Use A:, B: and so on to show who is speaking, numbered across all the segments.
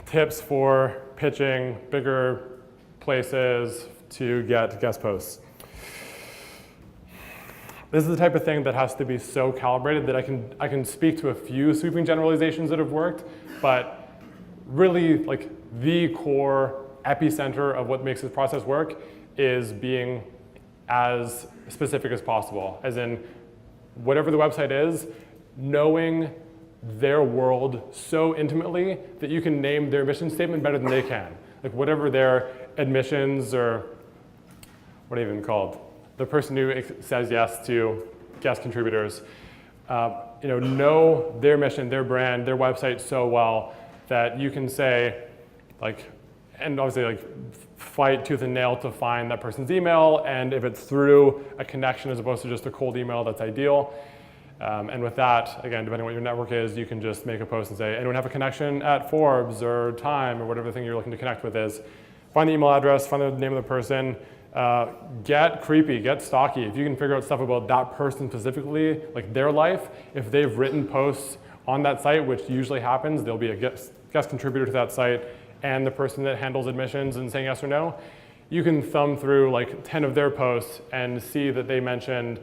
A: tips for pitching bigger places to get guest posts. This is the type of thing that has to be so calibrated that I can speak to a few sweeping generalizations that have worked, but really like the core epicenter of what makes this process work is being as specific as possible, as in whatever the website is, knowing their world so intimately that you can name their mission statement better than they can. Like whatever their admissions or what are they even called? The person who says yes to guest contributors, know their mission, their brand, their website so well that you can say, like, and obviously like fight tooth and nail to find that person's email, and if it's through a connection as opposed to just a cold email, that's ideal. And with that, again, depending on what your network is, you can just make a post and say, anyone have a connection at Forbes or Time or whatever the thing you're looking to connect with is. Find the email address, find the name of the person, get creepy, get stalky. If you can figure out stuff about that person specifically, like their life, if they've written posts on that site, which usually happens, there'll be a guest contributor to that site and the person that handles admissions and saying yes or no. You can thumb through like 10 of their posts and see that they mentioned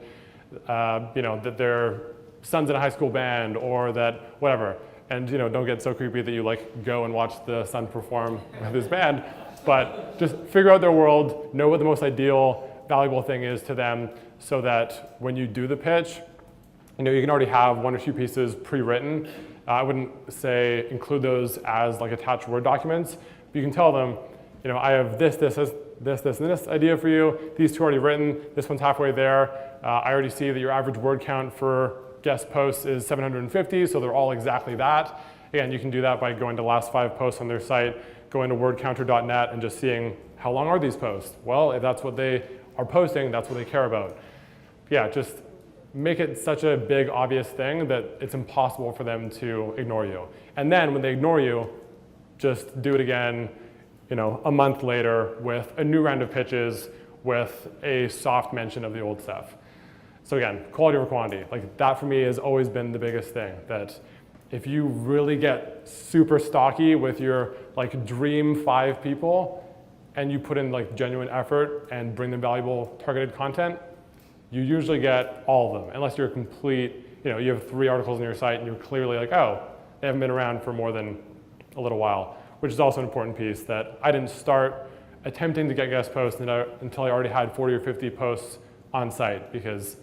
A: that their son's in a high school band or that whatever. And don't get so creepy that you like go and watch the son perform with his band. But just figure out their world, know what the most ideal, valuable thing is to them so that when you do the pitch, you can already have one or two pieces pre-written. I wouldn't say include those as like attached Word documents, but you can tell them, I have this, and this idea for you. These two are already written. This one's halfway there. I already see that your average word count for guest posts is 750, so they're all exactly that. Again, you can do that by going to last 5 posts on their site, going to wordcounter.net and just seeing how long are these posts. Well, if that's what they are posting, that's what they care about. Yeah, just make it such a big, obvious thing that it's impossible for them to ignore you. And then when they ignore you, just do it again, a month later with a new round of pitches with a soft mention of the old stuff. So again, quality over quantity. Like that for me has always been the biggest thing, that if you really get super stocky with your like dream 5 people and you put in like genuine effort and bring them valuable targeted content, you usually get all of them, unless you're a complete, you have 3 articles on your site and you're clearly like, oh, they haven't been around for more than a little while, which is also an important piece that I didn't start attempting to get guest posts until I already had 40 or 50 posts on site because,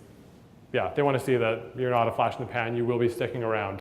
A: yeah, they want to see that you're not a flash in the pan, you will be sticking around.